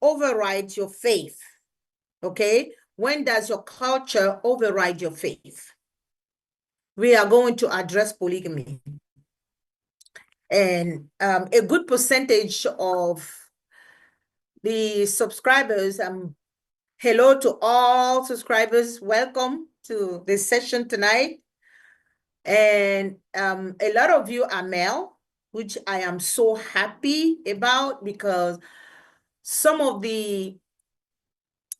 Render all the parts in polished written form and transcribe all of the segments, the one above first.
override your faith? Okay, when does your culture override your faith? We are going to address polygamy. And a good percentage of the subscribers, hello to all subscribers, welcome to this session tonight. And a lot of you are male, which I am so happy about, because some of the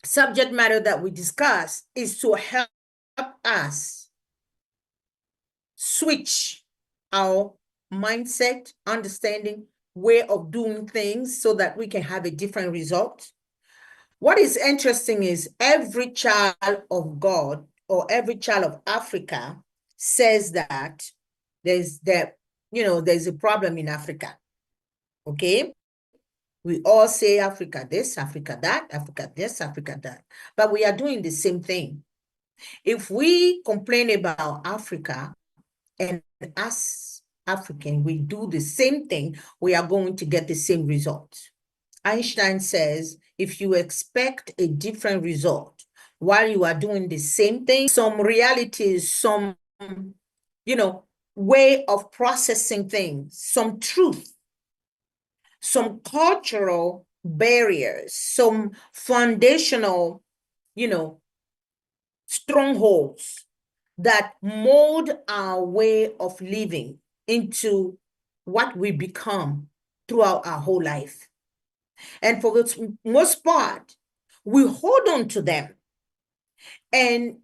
subject matter that we discuss is to help us switch our mindset, understanding, way of doing things so that we can have a different result. What is interesting is every child of God or every child of Africa says that there's a problem in Africa. Okay? We all say Africa this, Africa that, Africa this, Africa that. But we are doing the same thing. If we complain about Africa and us African, we do the same thing, we are going to get the same result. Einstein says, if you expect a different result while you are doing the same thing, some realities, some, way of processing things, some truth, some cultural barriers, some foundational, strongholds that mold our way of living into what we become throughout our whole life. And for the most part, we hold on to them. And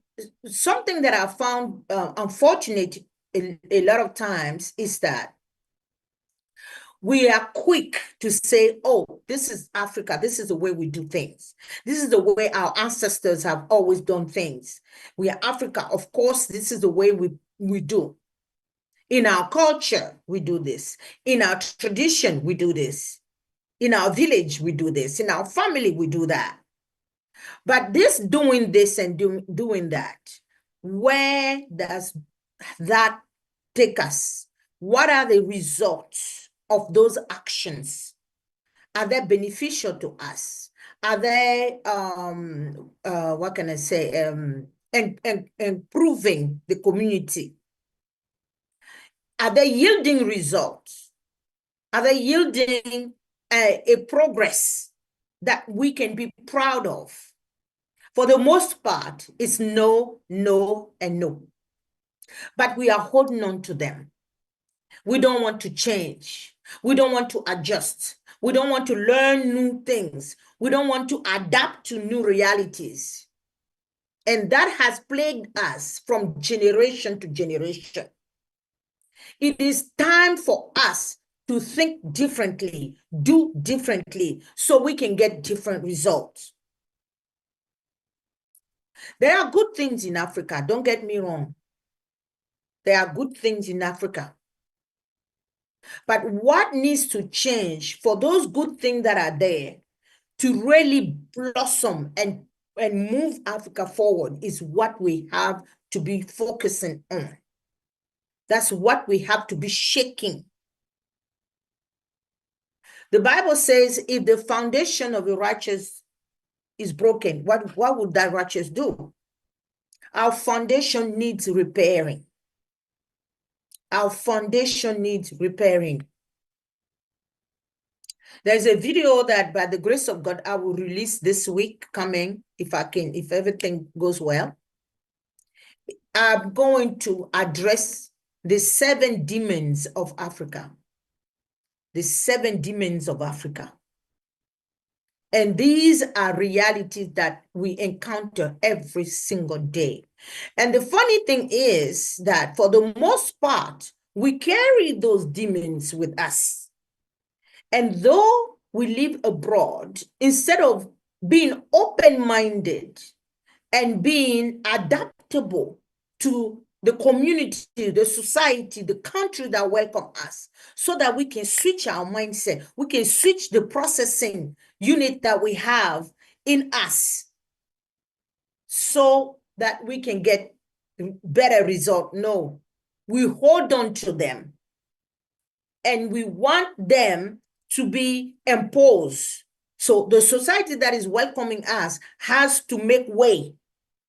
something that I found unfortunate a lot of times is that we are quick to say, oh, this is Africa. This is the way we do things. This is the way our ancestors have always done things. We are Africa. Of course, this is the way we do. In our culture, we do this. In our tradition, we do this. In our village, we do this. In our family, we do that. But doing this and doing that, where does that take us? What are the results of those actions? Are they beneficial to us? Are they, what can I say, improving the community? Are they yielding results? Are they yielding a progress that we can be proud of? For the most part, it's no, no, and no. But we are holding on to them. We don't want to change. We don't want to adjust. We don't want to learn new things. We don't want to adapt to new realities. And that has plagued us from generation to generation. It is time for us to think differently, do differently, so we can get different results. There are good things in Africa, don't get me wrong. There are good things in Africa. But what needs to change for those good things that are there to really blossom and move Africa forward is what we have to be focusing on. That's what we have to be shaking. The Bible says if the foundation of the righteous is broken, what would that righteous do? Our foundation needs repairing. Our foundation needs repairing. There's a video that by the grace of God, I will release this week coming, if everything goes well. I'm going to address the 7 demons of Africa. The 7 demons of Africa. And these are realities that we encounter every single day. And the funny thing is that for the most part, we carry those demons with us. And though we live abroad, instead of being open-minded and being adaptable to the community, the society, the country that welcome us, so that we can switch our mindset, we can switch the processing unit that we have in us so that we can get better result. No, we hold on to them and we want them to be imposed So the society that is welcoming us has to make way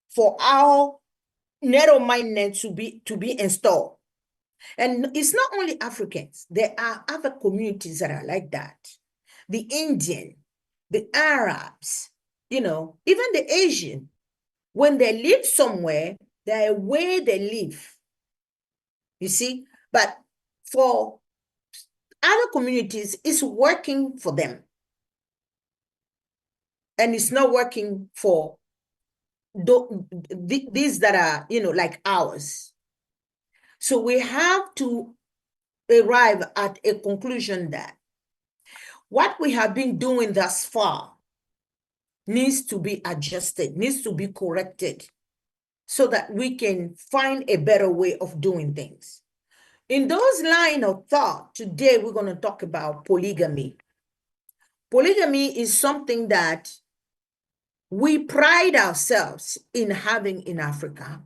for our narrow-mindedness to be installed. And it's not only Africans. There are other communities that are like that. The Indian, the Arabs, even the Asian. When they live somewhere, there are way they live. You see? But for other communities, it's working for them. And it's not working for these that are, like ours. So we have to arrive at a conclusion that what we have been doing thus far needs to be adjusted, needs to be corrected, so that we can find a better way of doing things. In those line of thought, today we're going to talk about polygamy. Polygamy is something that we pride ourselves in having in Africa.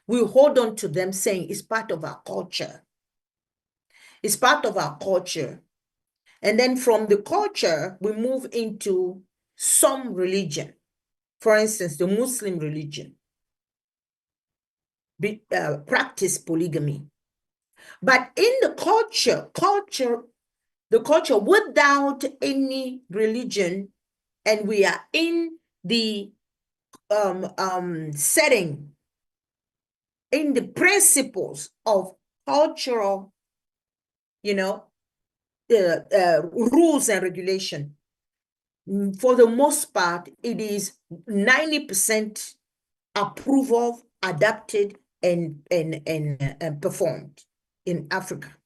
We hold on to them saying it's part of our culture. It's part of our culture. And then from the culture, we move into some religion. For instance, the Muslim religion practice polygamy. But in the culture without any religion, and we are in the setting, in the principles of cultural, rules and regulation. For the most part, it is 90% approved, adapted, and performed in Africa.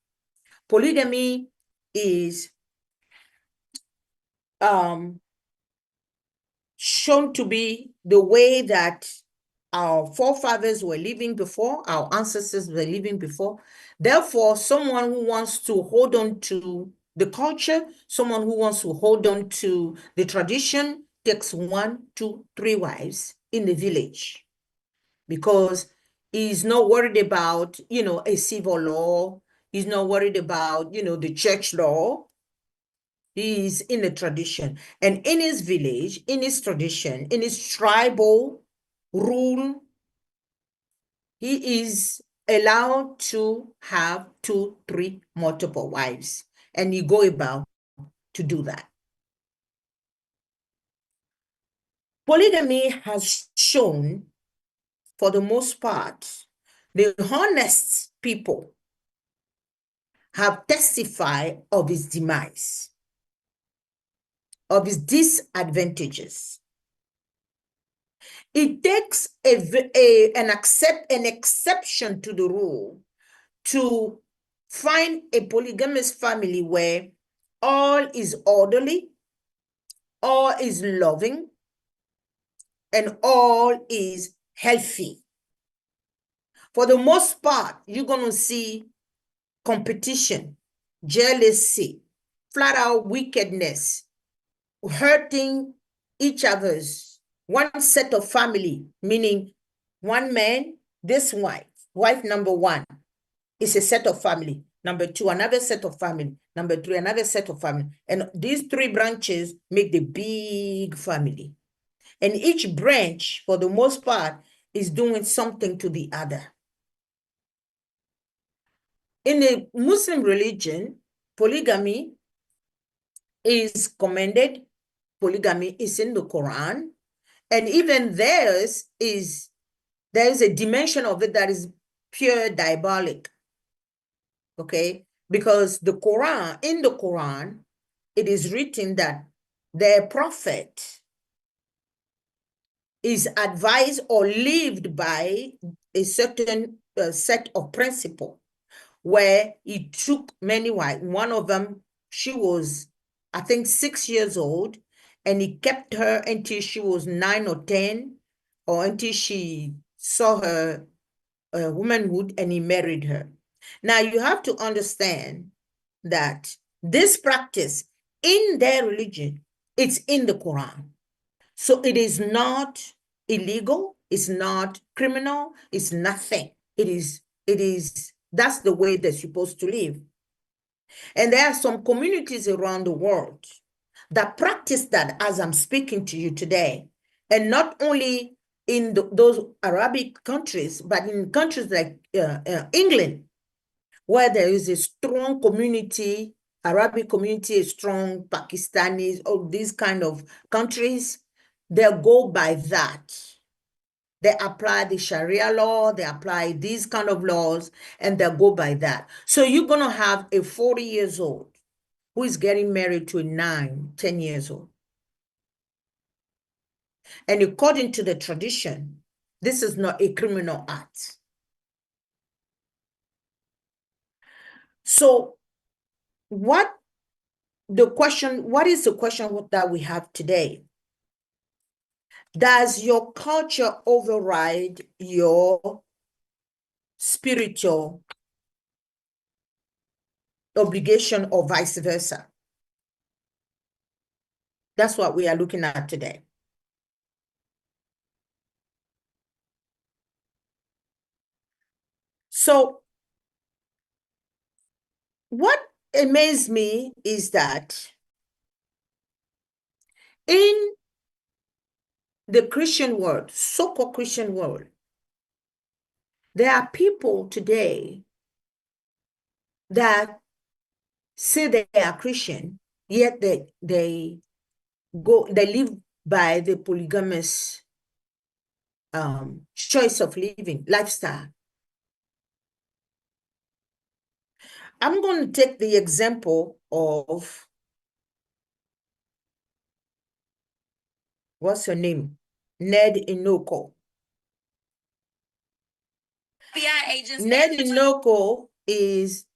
Polygamy is shown to be the way that our forefathers were living before, our ancestors were living before. Therefore, someone who wants to hold on to the culture, someone who wants to hold on to the tradition, takes 1, 2, 3 wives in the village, because he's not worried about, a civil law. He's not worried about, the church law. He's in the tradition. And in his village, in his tradition, in his tribal rule, he is allowed to have 2, 3, multiple wives. And you go about to do that. Polygamy has shown, for the most part, the honest people have testified of its demise, of its disadvantages. It takes an exception to the rule to find a polygamous family where all is orderly, all is loving, and all is healthy. For the most part, you're going to see competition, jealousy, flat out wickedness, hurting each other's. One set of family, meaning one man, this wife number 1 is a set of family. Number 2, another set of family. Number 3, another set of family. And these 3 branches make the big family. And each branch, for the most part, is doing something to the other. In the Muslim religion, polygamy is commended. Polygamy is in the Quran. And even there is a dimension of it that is pure diabolic. Okay? Because in the Quran, it is written that their prophet is advised or lived by a certain set of principles, where he took many wives. One of them, she was, I think, 6 years old, and he kept her until she was 9 or 10, or until she saw her womanhood, and he married her. Now, you have to understand that this practice in their religion, it's in the Quran. So it is not illegal, it's not criminal, it's nothing. That's the way they're supposed to live. And there are some communities around the world that practice that as I'm speaking to you today. And not only in those Arabic countries, but in countries like England, where there is a strong community, Arabic community is strong, Pakistanis, all these kind of countries, they go by that. They apply the Sharia law, they apply these kind of laws, and they go by that. So you're going to have a 40 years old who is getting married to a 10 years old. And according to the tradition, this is not a criminal act. So what is the question that we have today? Does your culture override your spiritual obligation or vice versa? That's what we are looking at today. So what amazed me is that in the Christian world, so-called Christian world, there are people today that say they are Christian, yet they live by the polygamous choice of living lifestyle. I'm going to take the example of, what's her name? Ned Inoko. Ned Inoko is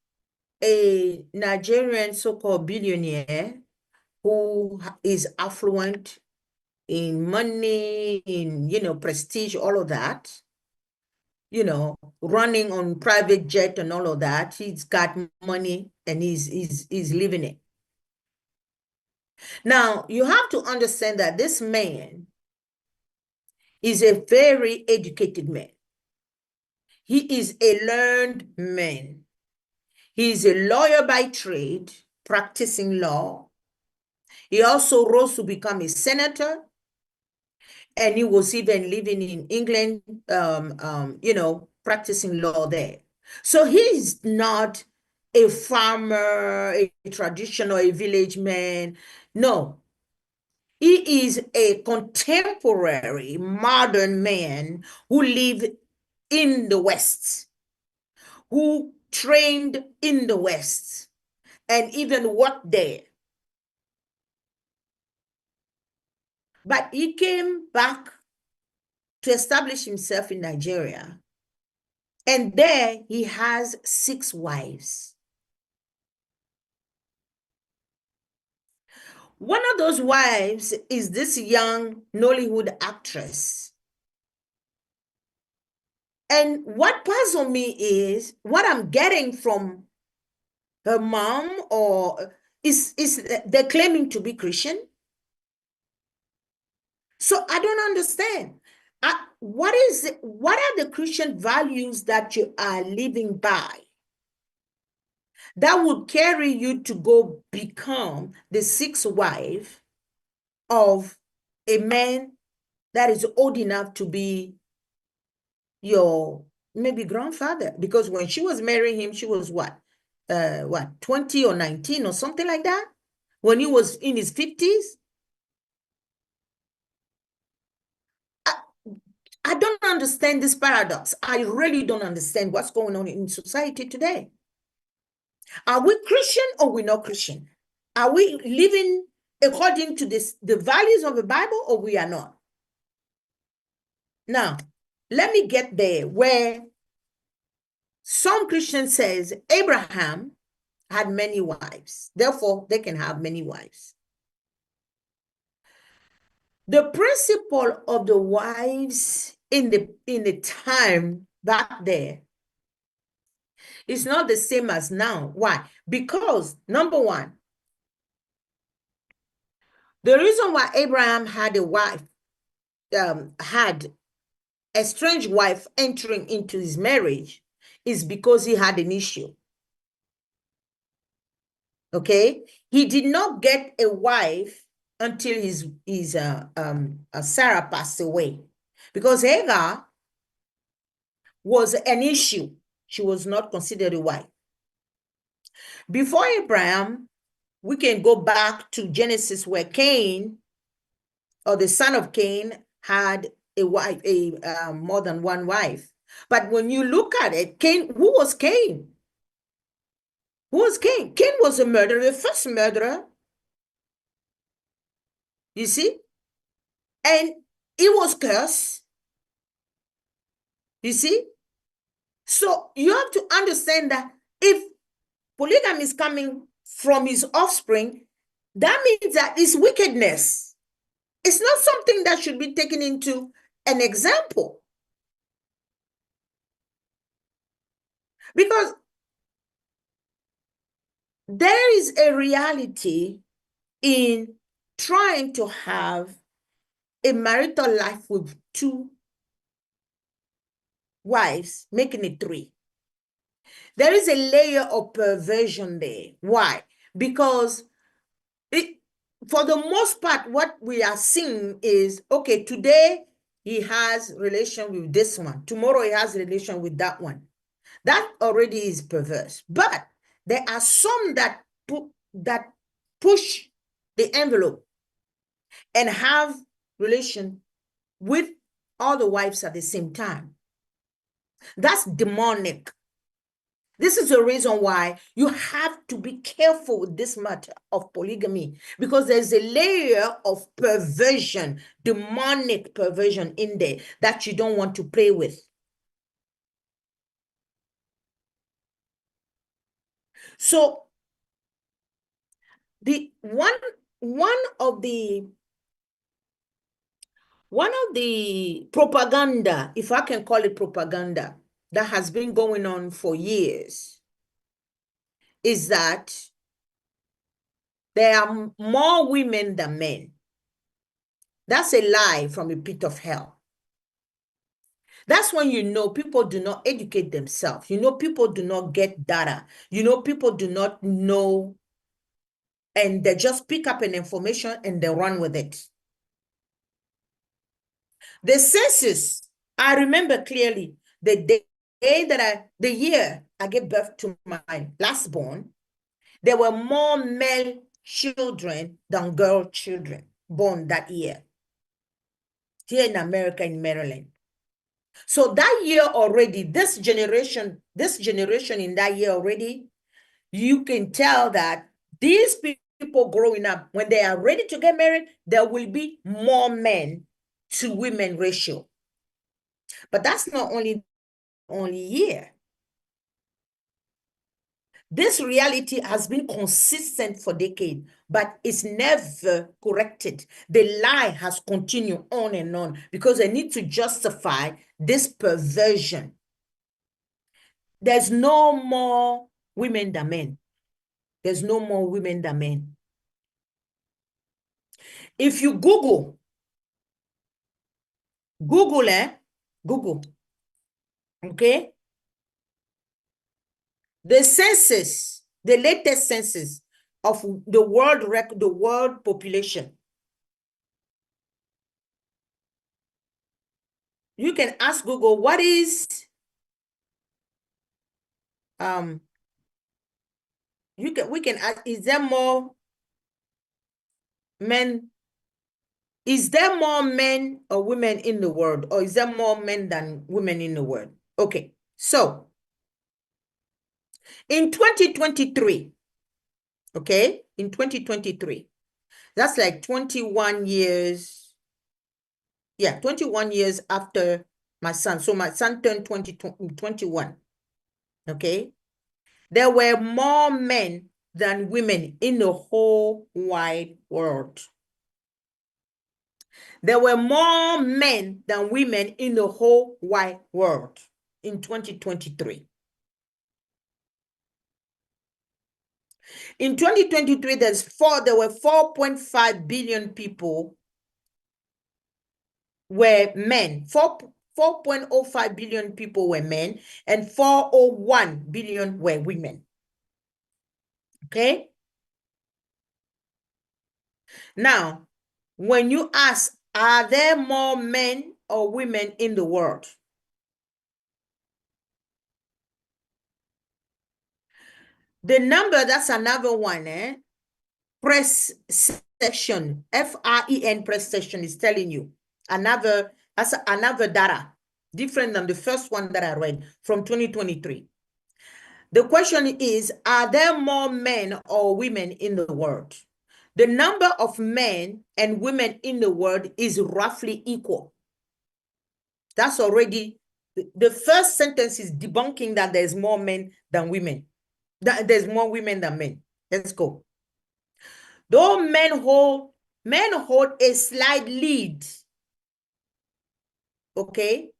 a Nigerian so-called billionaire who is affluent in money, in, prestige, all of that, running on private jet and all of that. He's got money and he's living it. Now, you have to understand that this man is a very educated man. He is a learned man. He is a lawyer by trade, practicing law. He also rose to become a senator, and he was even living in England, practicing law there. So he's not a farmer, a traditional, a village man. No, he is a contemporary, modern man who lived in the West, who trained in the West, and even worked there. But he came back to establish himself in Nigeria. And there he has 6 wives. One of those wives is this young Nollywood actress. And what puzzles me is what I'm getting from her mom, or is they're claiming to be Christian. So I don't understand. What are the Christian values that you are living by that would carry you to go become the 6th wife of a man that is old enough to be your maybe grandfather? Because when she was marrying him, she was what, 20 or 19 or something like that, when he was in his 50s. I don't understand this paradox. I really don't understand what's going on in society today. Are we Christian or we're not Christian? Are we living according to the values of the Bible, or we are not? Now, let me get there where some Christians says Abraham had many wives, therefore they can have many wives. The principle of the wives in the time back there is not the same as now. Why? Because number one, the reason why Abraham had a wife, had a strange wife entering into his marriage, is because he had an issue. Okay? He did not get a wife until Sarah passed away, because Hagar was an issue. She was not considered a wife. Before Abraham, we can go back to Genesis, where Cain, or the son of Cain, had a wife, more than one wife. But when you look at it, Cain, who was Cain? Who was Cain? Cain was a murderer, the first murderer. You see? And he was cursed. You see? So you have to understand that if polygamy is coming from his offspring, that means that it's wickedness. It's not something that should be taken into an example. Because there is a reality in trying to have a marital life with two wives, making it three. There is a layer of perversion there. Why? Because for the most part, what we are seeing is, okay, today he has relation with this one. Tomorrow he has relation with that one. That already is perverse. But there are some that push the envelope and have relation with all the wives at the same time. That's demonic. This is the reason why you have to be careful with this matter of polygamy, because there's a layer of perversion, demonic perversion in there that you don't want to play with. So the one of the propaganda, if I can call it propaganda, that has been going on for years is that there are more women than men. That's a lie from the pit of hell. That's when you know people do not educate themselves. You know people do not get data. You know people do not know, and they just pick up an information and they run with it. The census, I remember clearly the day that the year I gave birth to my last born, there were more male children than girl children born that year here in America, in Maryland. So that year already, this generation in that year already, you can tell that these people growing up, when they are ready to get married, there will be more men to women ratio. But that's not only year. This reality has been consistent for decades, but it's never corrected. The lie has continued on and on because they need to justify this perversion. There's no more women than men. There's no more women than men. If you Google, Google, okay? The census, the latest census of the world population. You can ask Google, what is we can ask, is there more men? Is there more men or women in the world, or is there more men than women in the world? Okay, so in 2023, okay, in 2023, that's like 21 years. Yeah, 21 years after my son. So my son turned 21. Okay. There were more men than women in the whole wide world. There were more men than women in the whole wide world in 2023. In 2023, there were 4.5 billion people were men. 4.05 billion people were men, and 401 billion were women. Okay? Now, when you ask, are there more men or women in the world? The number, that's another one, press section, FREN press section is telling you that's another data, different than the first one that I read from 2023. The question is, are there more men or women in the world? The number of men and women in the world is roughly equal. That's already, the first sentence is debunking that there's more men than women. That there's more women than men. Let's go. Though men hold a slight lead, okay,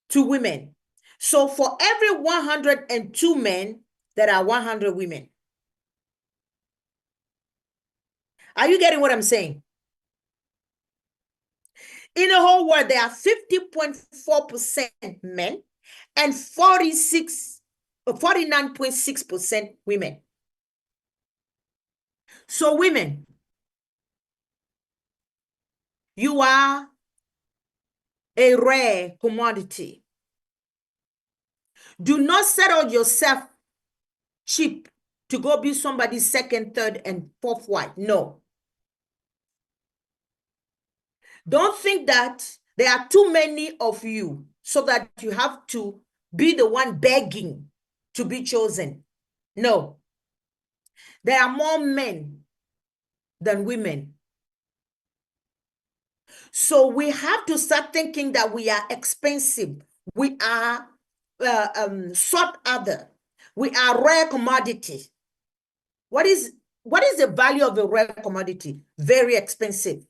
to women. So for every 102 men, there are 100 women. Are you getting what I'm saying? In the whole world, there are 50.4% men and 49.6% women. So women, you are a rare commodity. Do not settle yourself cheap to go be somebody's second, third, and fourth wife. No. Don't think that there are too many of you so that you have to be the one begging to be chosen. No. There are more men than women. So we have to start thinking that we are expensive. We are sought after. We are rare commodity. What is the value of a rare commodity? Very expensive.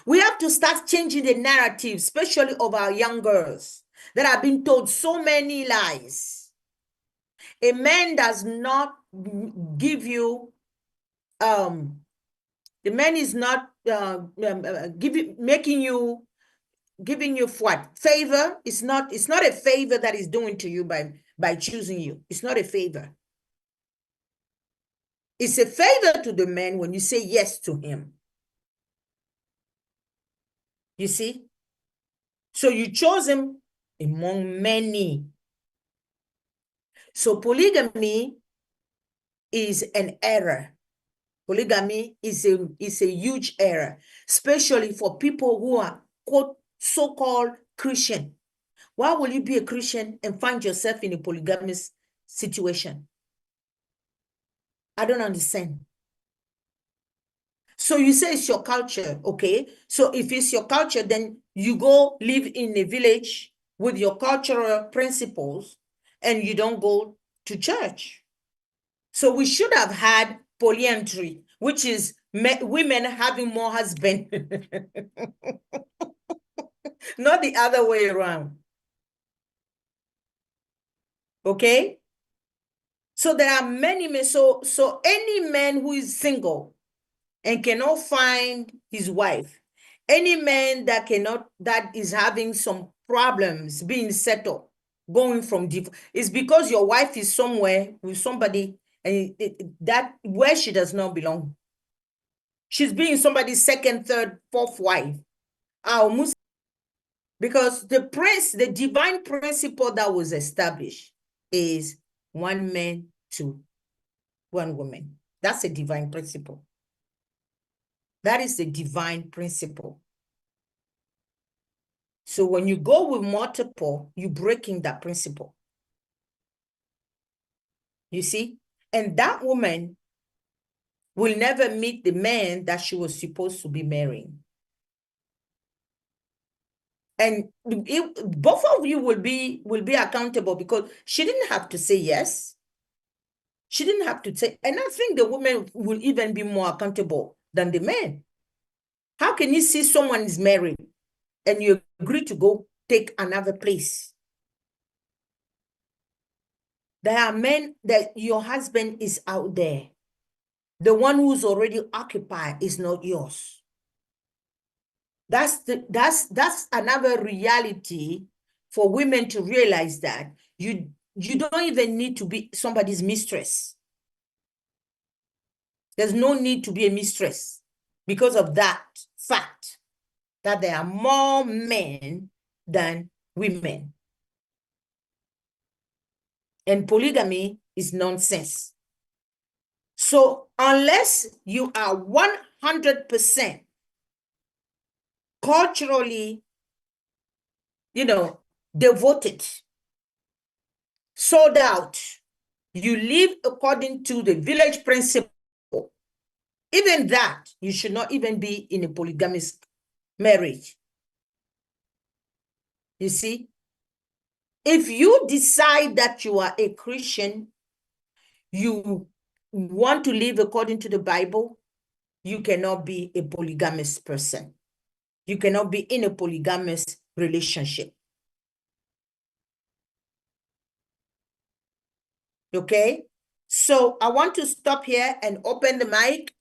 We have to start changing the narrative, especially of our young girls that have been told so many lies. A man does not give you, the man is not giving you what? Favor. It's not a favor that is doing to you by choosing you. It's not a favor. It's a favor to the man when you say yes to him. You see? So you chose him among many. So polygamy is an error. Polygamy is a huge error, especially for people who are, quote, so-called Christian. Why will you be a Christian and find yourself in a polygamous situation? I don't understand. So you say it's your culture, okay? So if it's your culture, then you go live in a village with your cultural principles and you don't go to church. So we should have had polyandry, which is women having more husbands, not the other way around. Okay? So there are many men. So any man who is single and cannot find his wife, any man that is having some problems being settled, going from it's because your wife is somewhere with somebody and that where she does not belong. She's being somebody's second, third, fourth wife. Because the divine principle that was established is one man to one woman. That's a divine principle. That is the divine principle. So when you go with multiple, you're breaking that principle. You see? And that woman will never meet the man that she was supposed to be marrying. And both of you will be accountable because she didn't have to say yes. She didn't have to say, and I think the woman will even be more accountable than the man. How can you see someone is married and you agree to go take another place? There are men that your husband is out there. The one who's already occupied is not yours. That's another reality for women to realize that you don't even need to be somebody's mistress. There's no need to be a mistress because of that fact that there are more men than women. And polygamy is nonsense. So unless you are 100% culturally, devoted, sold out, you live according to the village principle, even that, you should not even be in a polygamous marriage. You see? If you decide that you are a Christian, you want to live according to the Bible, you cannot be a polygamous person. You cannot be in a polygamous relationship. Okay? So I want to stop here and open the mic.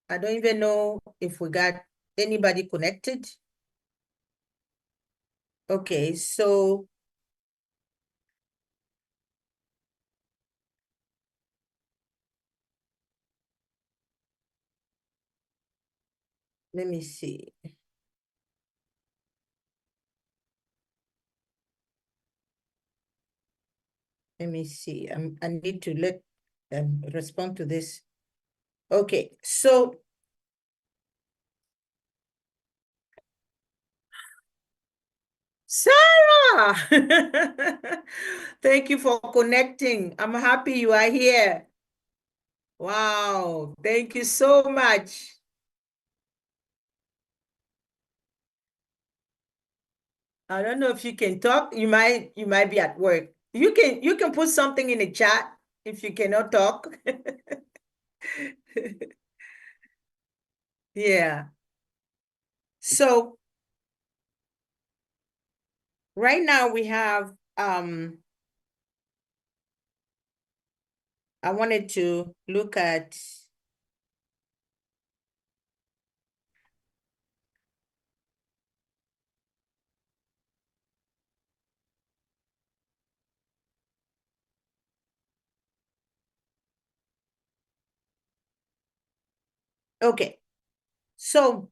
I don't even know if we got anybody connected. Okay, so let me see. Let me see. I need to let them respond to this. Okay, so Sarah, thank you for connecting. I'm happy you are here. Wow, thank you so much. I don't know if you can talk. You might be at work. You can put something in the chat if you cannot talk. Yeah. So right now we have I wanted to look at okay. So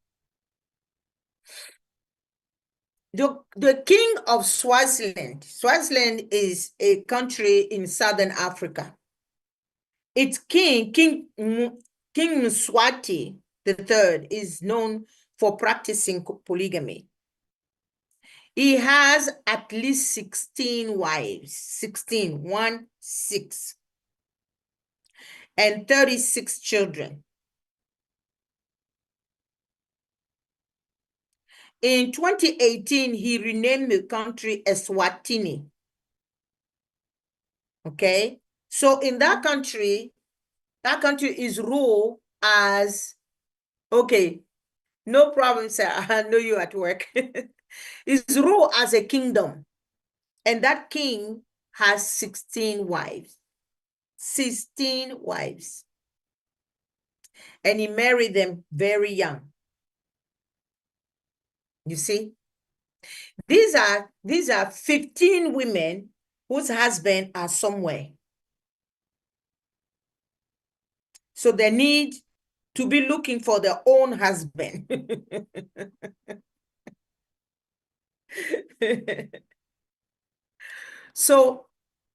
the king of Swaziland is a country in Southern Africa. Its King Mswati III is known for practicing polygamy. He has at least 16 wives, 16, 6, and 36 children. In 2018, he renamed the country Eswatini. Okay? So in that country is ruled as, okay, no problem, sir. I know you at work. It's ruled as a kingdom. And that king has 16 wives. 16 wives. And he married them very young. You see? These are 15 women whose husbands are somewhere. So they need to be looking for their own husband. So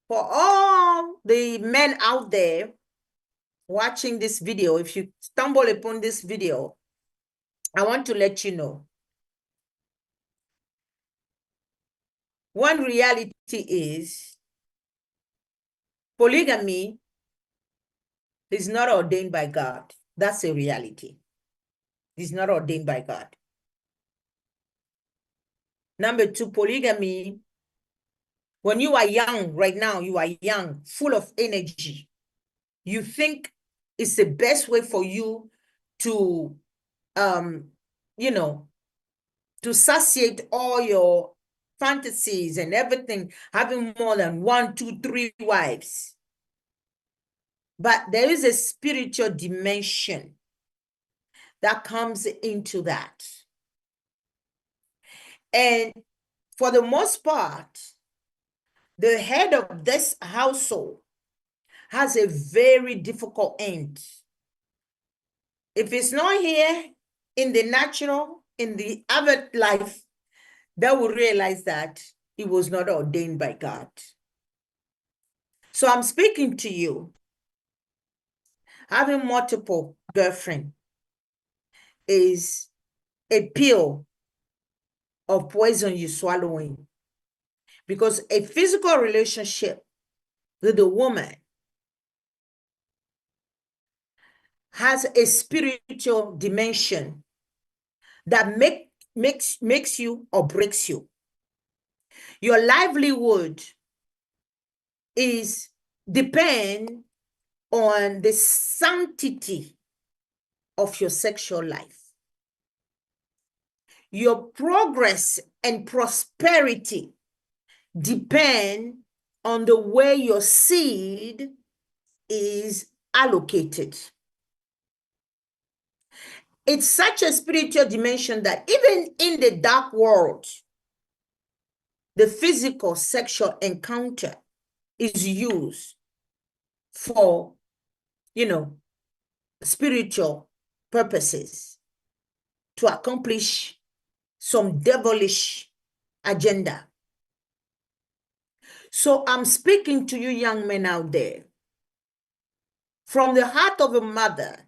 for all the men out there watching this video, if you stumble upon this video, I want to let you know. One reality is polygamy is not ordained by God. That's a reality. It's not ordained by God. Number two, polygamy, when you are young, right now, you are young, full of energy. You think it's the best way for you to, to satiate all your fantasies and everything, having more than 1, 2, 3 wives. But there is a spiritual dimension that comes into that. And for the most part, the head of this household has a very difficult end If it's not here in the natural, in the other life, they will realize that it was not ordained by God. So I'm speaking to you. Having multiple girlfriends is a pill of poison you're swallowing, because a physical relationship with a woman has a spiritual dimension that makes you or breaks you. Your livelihood is depend on the sanctity of your sexual life. Your progress and prosperity depend on the way your seed is allocated. It's such a spiritual dimension that even in the dark world, the physical sexual encounter is used for, spiritual purposes to accomplish some devilish agenda. So I'm speaking to you young men out there. From the heart of a mother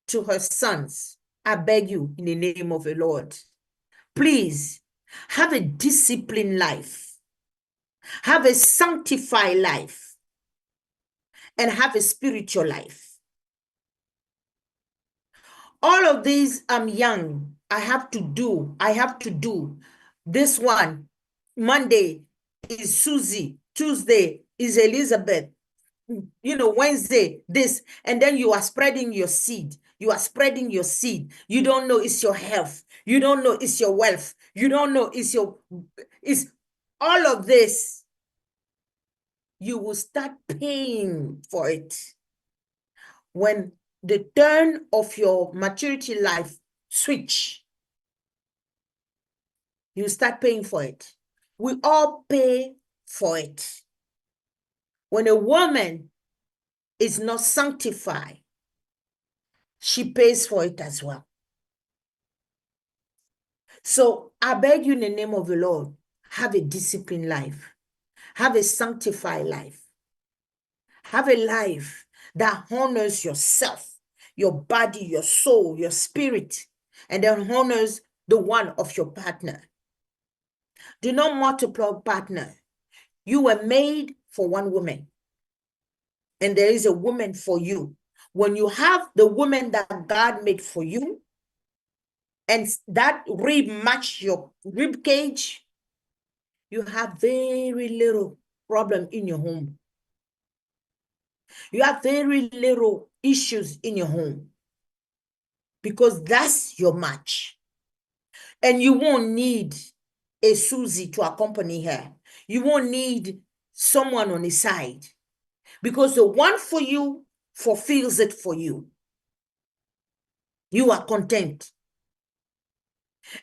to her sons, I beg you in the name of the Lord, please have a disciplined life, have a sanctified life, and have a spiritual life. All of these, I'm young. I have to do. This one, Monday is Susie, Tuesday is Elizabeth, Wednesday, this, and then you are spreading your seed. You are spreading your seed. You don't know it's your health. You don't know it's your wealth. You don't know it's all of this. You will start paying for it. When the turn of your maturity life switch, you start paying for it. We all pay for it. When a woman is not sanctified, she pays for it as well. So I beg you in the name of the Lord, have a disciplined life. Have a sanctified life. Have a life that honors yourself, your body, your soul, your spirit, and then honors the one of your partner. Do not multiply partner. You were made for one woman, and there is a woman for you. When you have the woman that God made for you, and that rib match your rib cage, you have very little problem in your home. You have very little issues in your home, because that's your match. And you won't need a Susie to accompany her. You won't need someone on the side, because the one for you fulfills it for you. You are content.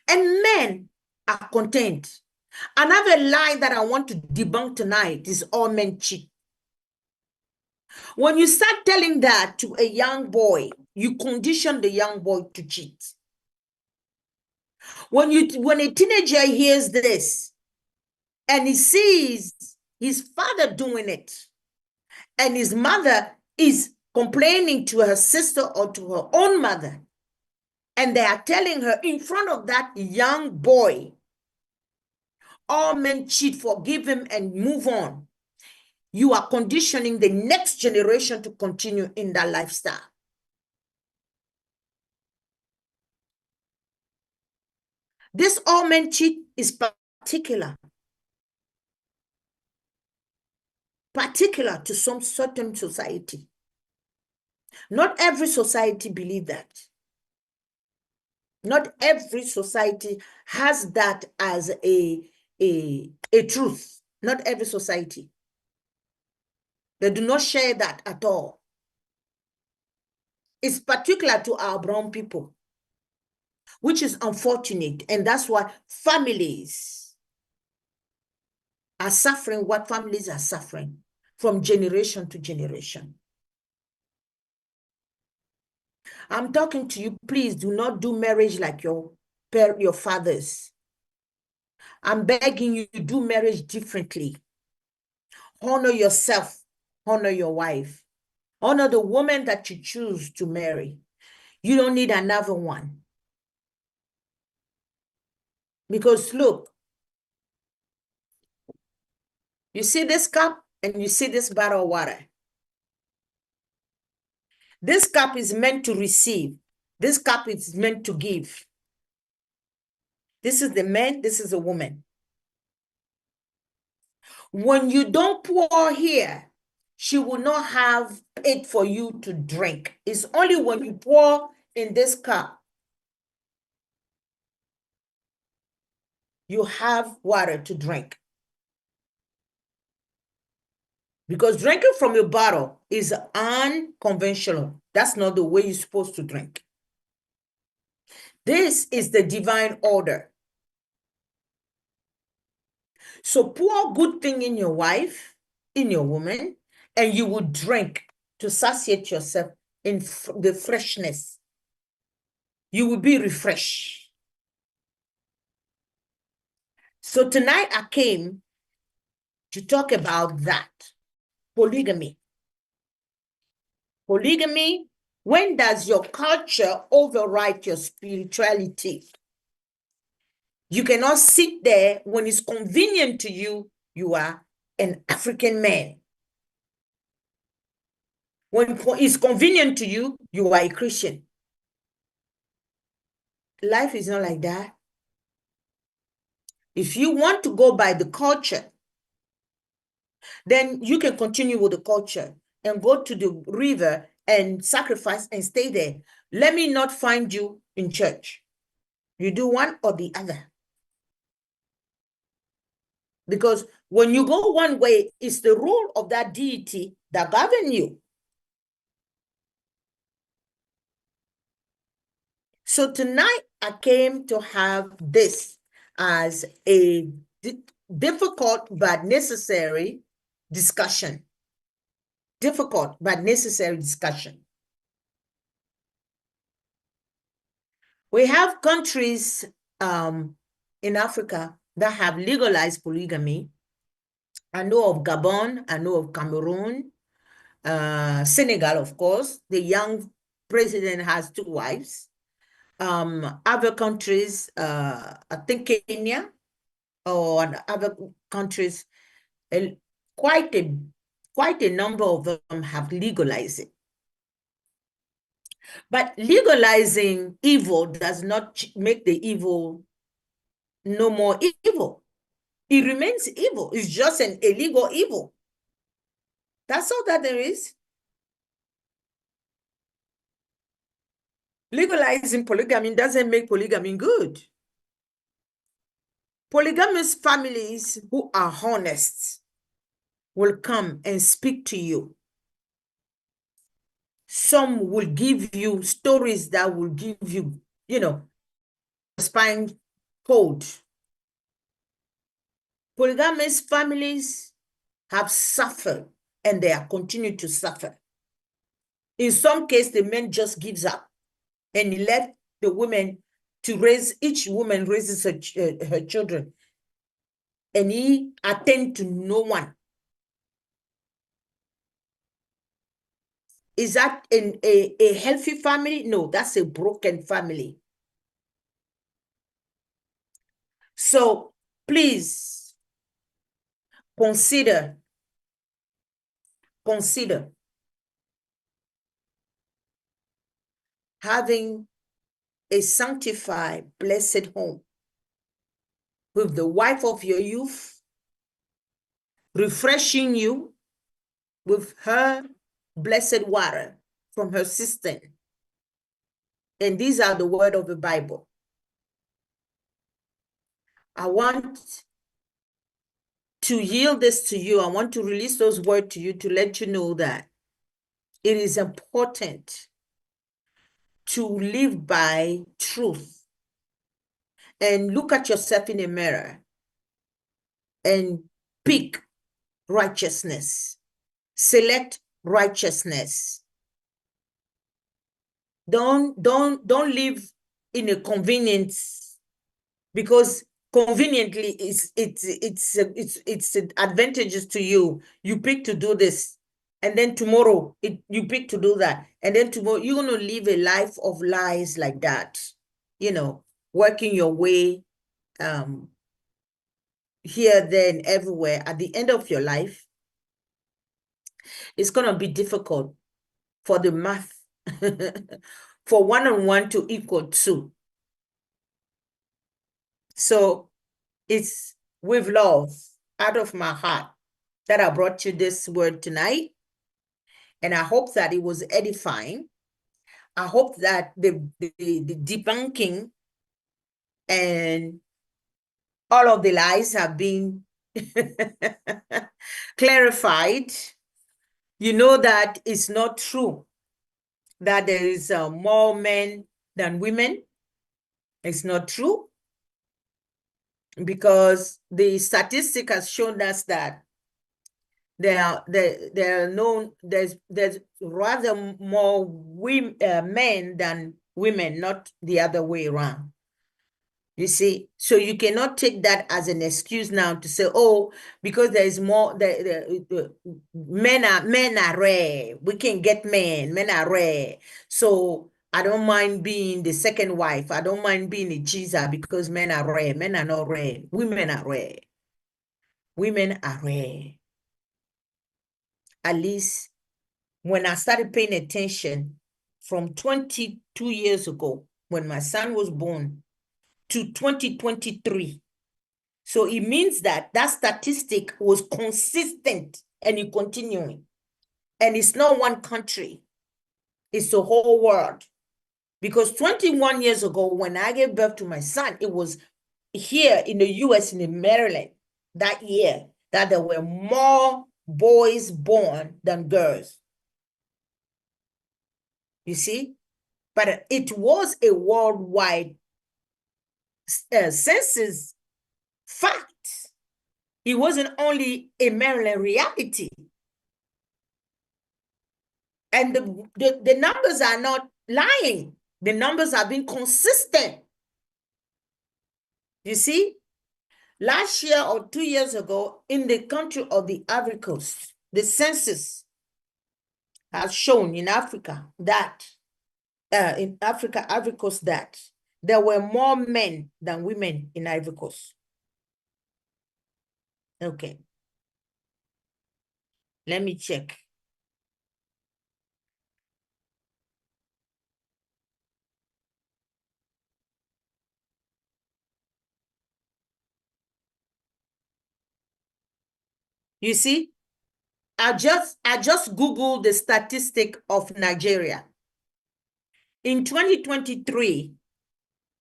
And men are content. Another lie that I want to debunk tonight is all men cheat. When you start telling that to a young boy, you condition the young boy to cheat. When a teenager hears this and he sees his father doing it, and his mother is complaining to her sister or to her own mother, and they are telling her in front of that young boy, all men cheat, forgive him and move on, you are conditioning the next generation to continue in that lifestyle. This all men cheat is particular to some certain society. Not every society believes that. Not every society has that as a truth. Not every society. They do not share that at all. It's particular to our brown people, which is unfortunate. And that's why families are suffering what families are suffering from generation to generation. I'm talking to you. Please do not do marriage like your fathers. I'm begging you to do marriage differently. Honor yourself. Honor your wife. Honor the woman that you choose to marry. You don't need another one. Because look, you see this cup and you see this bottle of water. This cup is meant to receive. This cup is meant to give. This is the man, this is a woman. When you don't pour here, she will not have it for you to drink. It's only when you pour in this cup, you have water to drink. Because drinking from a bottle is unconventional. That's not the way you're supposed to drink. This is the divine order. So pour good thing in your wife, in your woman, and you will drink to satiate yourself in the freshness. You will be refreshed. So tonight I came to talk about that. Polygamy. Polygamy, when does your culture override your spirituality? You cannot sit there when it's convenient to you, you are an African man. When it's convenient to you, you are a Christian. Life is not like that. If you want to go by the culture, then you can continue with the culture and go to the river and sacrifice and stay there. Let me not find you in church. You do one or the other. Because when you go one way, it's the rule of that deity that governs you. So tonight I came to have this as a difficult but necessary discussion. Difficult but necessary discussion. We have countries in Africa that have legalized polygamy. I know of Gabon, I know of Cameroon, Senegal, of course. The young president has 2 wives. Other countries, I think Kenya or other countries, quite a number of them have legalized it. But legalizing evil does not make the evil no more evil. It remains evil. It's just an illegal evil. That's all that there is. Legalizing polygamy doesn't make polygamy good. Polygamous families who are honest will come and speak to you. Some will give you stories that will give you, spine cold. Polygamous families have suffered and they are continuing to suffer. In some cases, the man just gives up and he left the women to raise, each woman raises her children, and he attend to no one. Is that a healthy family? No, that's a broken family. So please consider having a sanctified, blessed home with the wife of your youth, refreshing you with her blessed water from her cistern. And these are the word of the Bible. I want to yield this to you. I want to release those words to you to let you know that it is important to live by truth and look at yourself in a mirror and pick righteousness, select righteousness. Don't live in a convenience, because conveniently it's advantageous to you. You pick to do this, and then tomorrow you pick to do that, and then tomorrow you're going to live a life of lies like that, working your way here, there, and everywhere. At the end of your life, it's going to be difficult for the math for 1 and 1 to equal 2. So it's with love out of my heart that I brought you this word tonight. And I hope that it was edifying. I hope that the debunking and all of the lies have been clarified. You know that it's not true that there is more men than women. It's not true, because the statistic has shown us that there's rather more men than women, not the other way around. You see, so you cannot take that as an excuse now to say, oh, because there is more, men are rare. We can get men are rare. So I don't mind being the second wife. I don't mind being a cheeser because men are rare. Men are not rare. Women are rare. Women are rare. At least when I started paying attention from 22 years ago, when my son was born, to 2023. So it means that statistic was consistent and it continuing. And it's not one country, it's the whole world. Because 21 years ago, when I gave birth to my son, it was here in the US, in Maryland, that year, that there were more boys born than girls. You see? But it was a worldwide census fact. It wasn't only a Maryland reality. And the numbers are not lying. The numbers have been consistent. You see? Last year or 2 years ago, in the country of the Ivory Coast, the census has shown in Africa that, Ivory Coast, that there were more men than women in Ivory Coast. Okay. Let me check. You see, I just Googled the statistic of Nigeria. In 2023,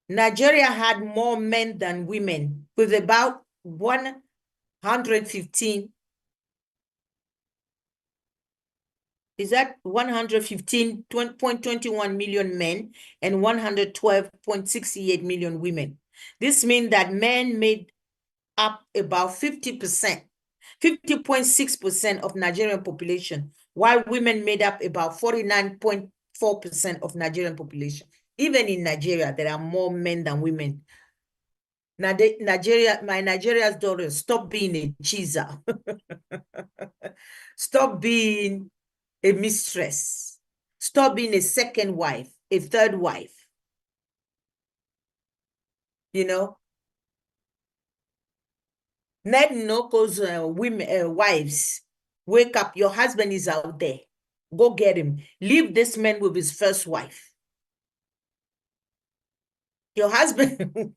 Nigeria had more men than women, with about 115. Is that 115.21 million men and 112.68 million women? This means that men made up about 50%, 50.6% of Nigerian population, while women made up about 49.4% of Nigerian population. Even in Nigeria, there are more men than women. Nigeria, my Nigeria's daughters, stop being a cheeser. Stop being a mistress. Stop being a second wife, a third wife. You know, Ned Noko's wives, wake up, your husband is out there. Go get him. Leave this man with his first wife. Your husband,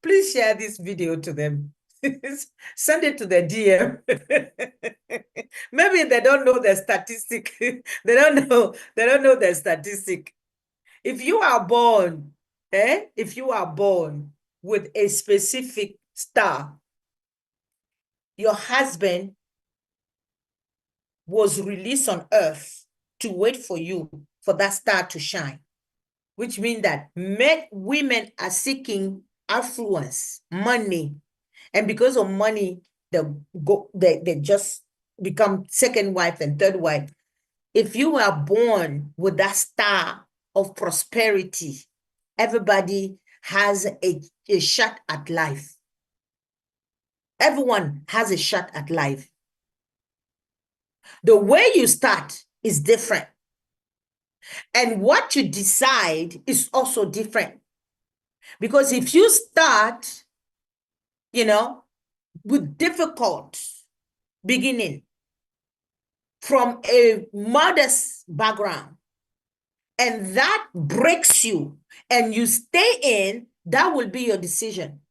please share this video to them. Send it to their DM. Maybe they don't know the statistic. They don't know the statistic. If you are born, if you are born with a specific star, your husband was released on earth to wait for you, for that star to shine, which means that women are seeking affluence, money, and because of money, they just become second wife and third wife. if you were born with that star of prosperity, everybody has a shot at life. Everyone has a shot at life. The way you start is different. And what you decide is also different. Because if you start, with difficult beginning from a modest background, and that breaks you and you stay in, that will be your decision.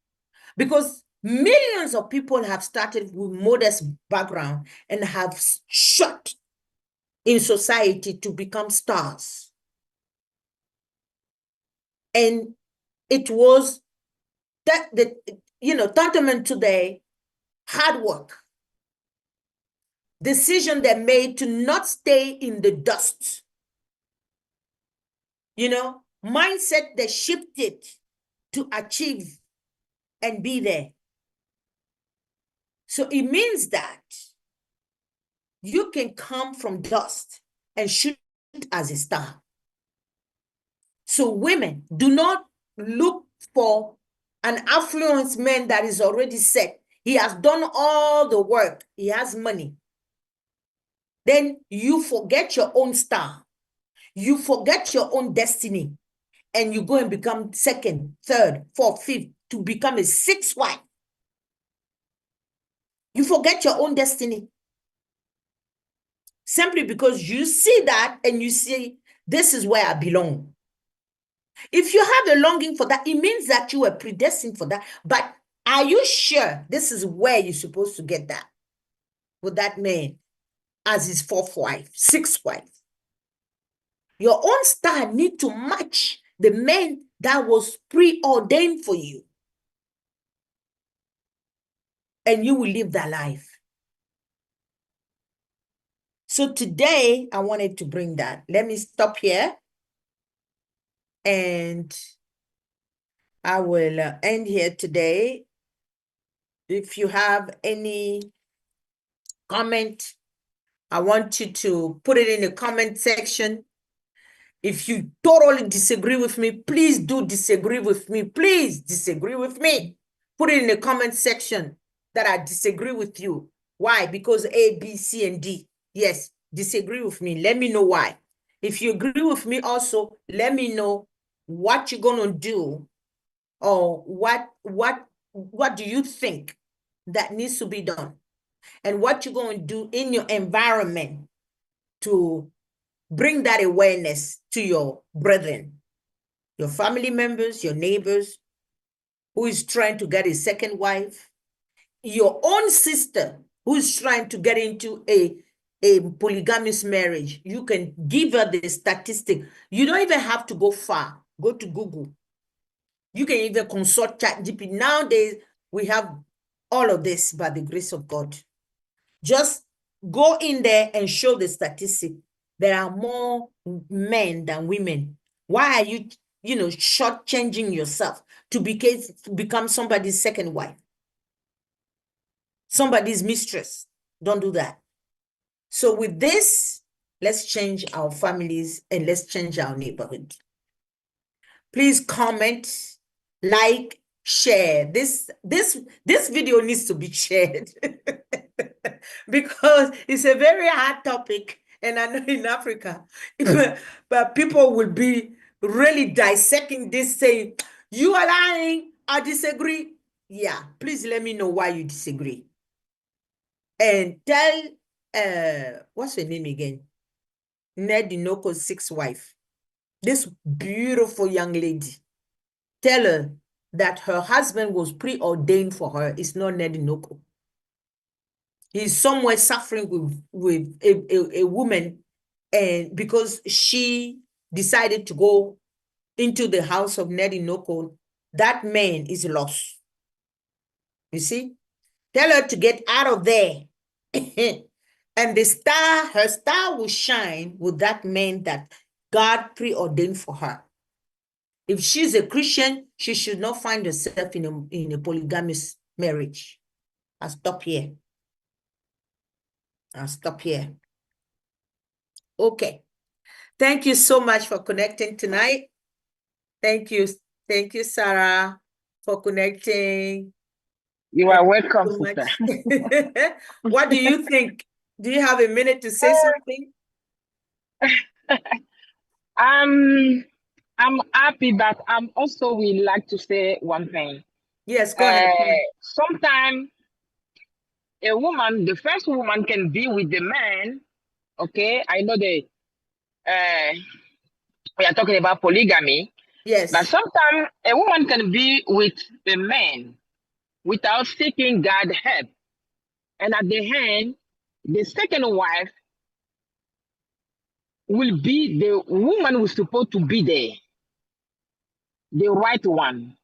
Because millions of people have started with modest background and have shot in society to become stars. And it was tantamount to their hard work, decision they made to not stay in the dust. Mindset they shifted to achieve and be there. So it means that you can come from dust and shoot as a star. So women, do not look for an affluent man that is already set. He has done all the work. He has money. Then you forget your own star. You forget your own destiny. And you go and become second, third, fourth, fifth, to become a sixth wife. You forget your own destiny. Simply because you see that and you see, this is where I belong. If you have a longing for that, it means that you were predestined for that. But are you sure this is where you're supposed to get that? With that man as his fourth wife, sixth wife. Your own star need to match the man that was preordained for you. And you will live that life. So today, I wanted to bring that. Let me stop here. And I will end here today. If you have any comment, I want you to put it in the comment section. If you totally disagree with me, please do disagree with me. Please disagree with me. Put it in the comment section that I disagree with you. Why? Because A, B, C, and D. Yes, disagree with me. Let me know why. If you agree with me also, let me know what you're going to do, or what do you think that needs to be done, and what you're going to do in your environment to bring that awareness to your brethren, your family members, your neighbors, who is trying to get a second wife, your own sister who is trying to get into a polygamous marriage. You can give her the statistic. You don't even have to go far. Go to Google. You can even consult ChatGPT. Nowadays, we have all of this by the grace of God. Just go in there and show the statistic. There are more men than women. Why are you, shortchanging yourself to become somebody's second wife? Somebody's mistress. Don't do that. So with this, let's change our families and let's change our neighborhood. Please comment, like, share. This video needs to be shared because it's a very hard topic, and I know in Africa, but people will be really dissecting this, saying, you are lying, I disagree. Yeah, please let me know why you disagree. And tell, what's her name again? Ned Inoko's sixth wife. This beautiful young lady. Tell her that her husband was preordained for her. It's not Ned Inoko. He's somewhere suffering with a woman, and because she decided to go into the house of Ned Inoko, that man is lost. You see? Tell her to get out of there. And her star will shine with that man that God preordained for her. If she's a Christian, she should not find herself in a polygamous marriage. I'll stop here. Okay. Thank you so much for connecting tonight. Thank you. Thank you, Sarah, for connecting. You Thank are you welcome, so sister. much. What do you think? Do you have a minute to say something? I'm happy, but I'm also would like to say one thing. Yes, go ahead. Sometimes a woman, the first woman can be with the man. Okay, I know we are talking about polygamy, but Yes. sometimes a woman can be with a man without seeking God help, and at the end, the second wife will be the woman who's supposed to be there, the right one.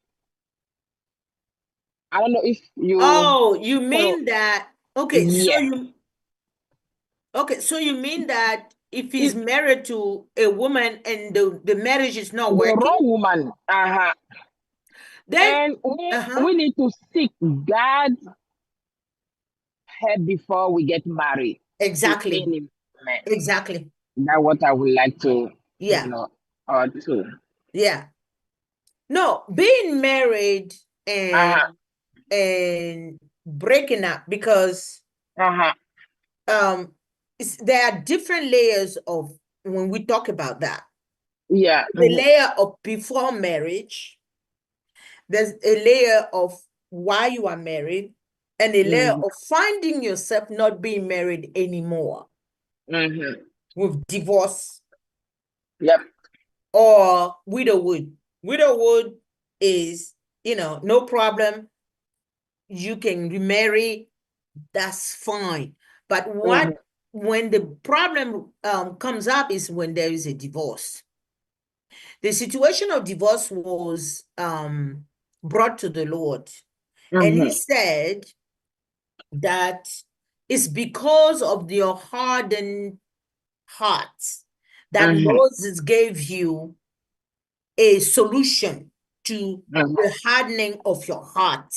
I don't know if you Oh, you follow. mean that, okay, Yeah, so you mean that if he's it, married to a woman and the marriage is not the working, wrong woman. then, And uh-huh, we need to seek God's help before we get married to exactly, any man. exactly. That's what I would like to, Yeah, to. yeah. No, being married Uh-huh. and breaking up because Uh-huh. um there are different layers of when we talk about that. Yeah. The layer of before marriage, there's a layer of why you are married, and a layer Mm-hmm. of finding yourself not being married anymore Mm-hmm. with divorce Yep. or widowhood. Widowhood is, no problem. You can remarry, that's fine. But Mm-hmm. when the problem comes up is when there is a divorce. The situation of divorce was brought to the Lord, and he Mm-hmm. said that it's because of your hardened heart that Mm-hmm. Moses gave you a solution to Mm-hmm. the hardening of your heart,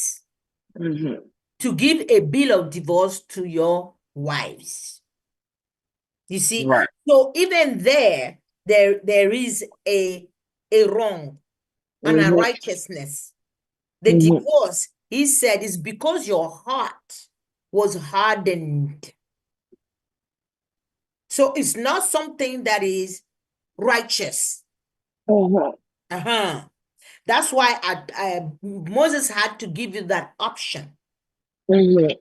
Mm-hmm. to give a bill of divorce to your wives. You see, Right. so even there is a wrong and a Mm-hmm. righteousness. The Mm-hmm. divorce, he said, is because your heart was hardened. So it's not something that is righteous. Mm-hmm. Uh-huh. That's why Moses had to give you that option. Mm-hmm.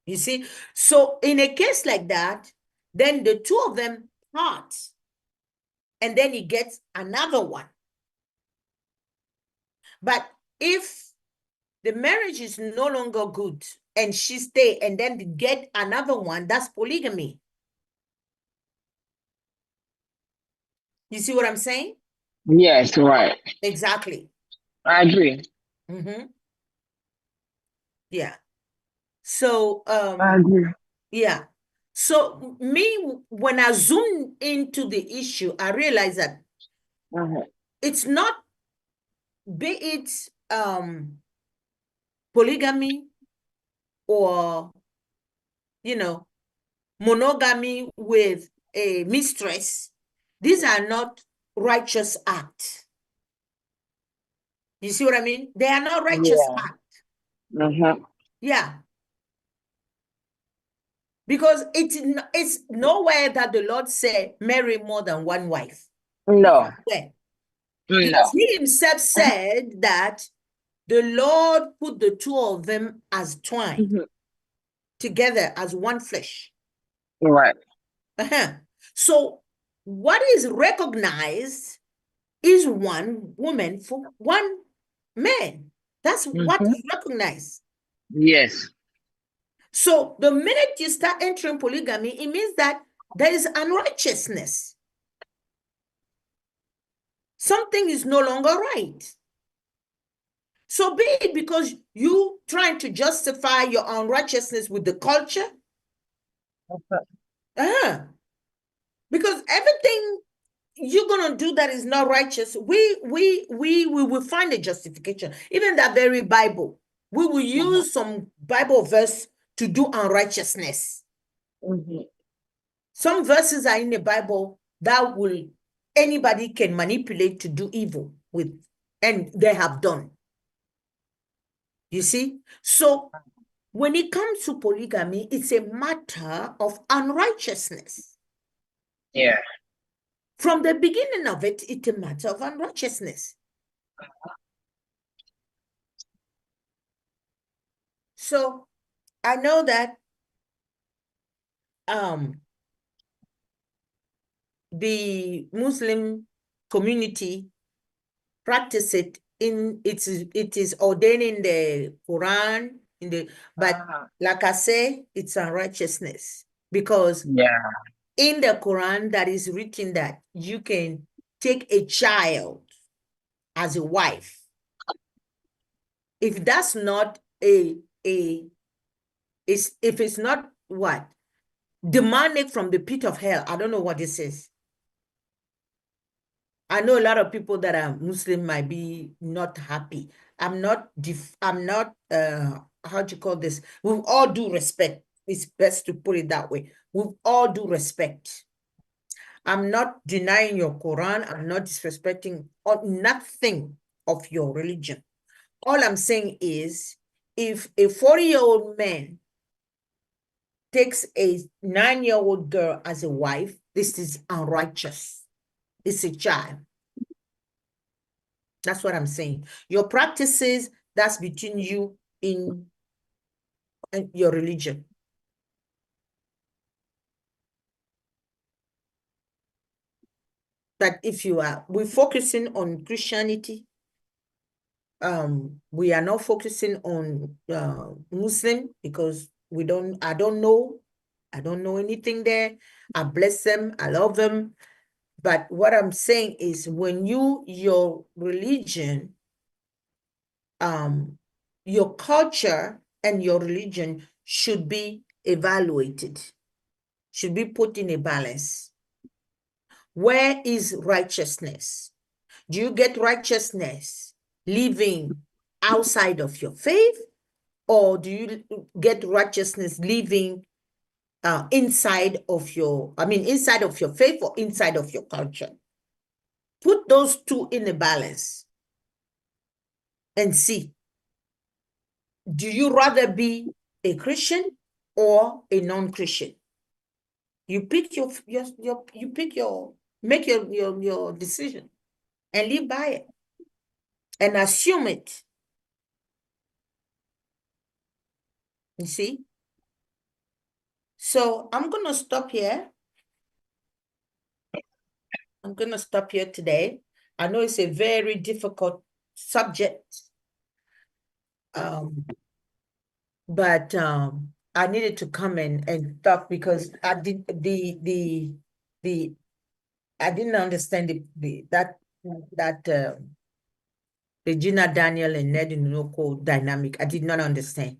You see? So in a case like that, then the two of them part, and then he gets another one. But if the marriage is no longer good and she stay and then get another one, that's polygamy. You see what I'm saying? Yes, right. Exactly. I agree. Mm-hmm. Yeah. So I agree. yeah. So me, when I zoom into the issue, I realize that Mm-hmm. it's not, be it polygamy or monogamy with a mistress. These are not righteous acts. You see what I mean? They are not righteous Yeah. acts. Mm-hmm. Yeah. Because it's nowhere that the Lord said marry more than one wife. No. Where? No. He himself said that the Lord put the two of them as twined Mm-hmm. together as one flesh. Right. Uh-huh. So what is recognized is one woman for one man. That's what Mm-hmm. is recognized. Yes. So the minute you start entering polygamy, it means that there is unrighteousness. Something is no longer right. So be it because you trying to justify your unrighteousness with the culture, uh-huh. Because everything you're gonna do that is not righteous, we will find a justification. Even that very Bible, we will use some Bible verse to do unrighteousness. Mm-hmm. Some verses are in the Bible that anybody can manipulate to do evil with, and they have done. You see? So when it comes to polygamy, it's a matter of unrighteousness. Yeah. From the beginning of it, it's a matter of unrighteousness. So I know that the Muslim community practice it it is ordained in the Quran, but like I say, it's unrighteousness, because in the Quran that is written that you can take a child as a wife. If that's not if it's not what? Demonic from the pit of hell, I don't know what this is. I know a lot of people that are Muslim might be not happy. I'm not, how do you call this? With all due respect, it's best to put it that way. With all due respect. I'm not denying your Quran. I'm not disrespecting nothing of your religion. All I'm saying is, if a 40-year-old man takes a 9-year-old girl as a wife, this is unrighteous. It's a child. That's what I'm saying. Your practices, that's between you and your religion. But if we're focusing on Christianity, we are not focusing on Muslim, because I don't know anything there. I bless them, I love them. But what I'm saying is, when your religion, your culture and your religion should be evaluated, should be put in a balance. Where is righteousness? Do you get righteousness living outside of your faith, or do you get righteousness living inside of your faith or inside of your culture? Put those two in a balance and see. Do you rather be a Christian or a non-Christian? You pick make your decision and live by it and assume it. You see? So I'm going to stop here. I'm going to stop here today. I know it's a very difficult subject. But I needed to come in and talk, because I didn't understand that Regina Daniel and Ned Nwoko dynamic. I did not understand.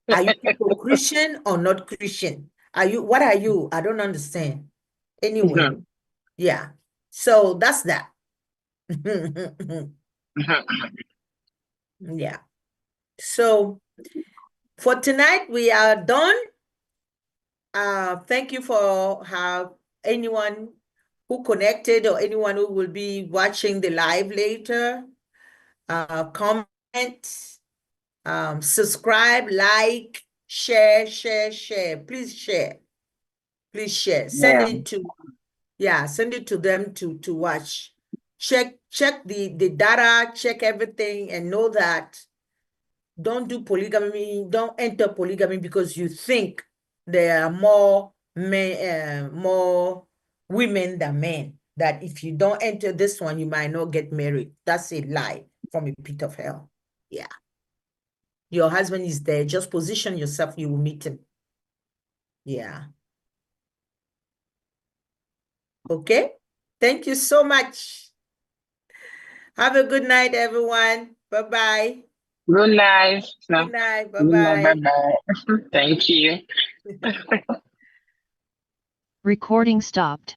Are you people Christian or not Christian? What are you? I don't understand. Anyway, yeah. So that's that. Yeah. So for tonight, we are done. Thank you for anyone who connected, or anyone who will be watching the live later. Comment, subscribe, like, share. Please share. Please share. Send it to them to watch. Check the data, check everything, and know that don't do polygamy, don't enter polygamy because you think there are more women than men. That if you don't enter this one, you might not get married. That's a lie from a pit of hell. Yeah. Your husband is there. Just position yourself, you will meet him. Yeah. Okay. Thank you so much. Have a good night, everyone. Bye-bye. Good night. Good night. Bye-bye. Bye-bye. Thank you. Recording stopped.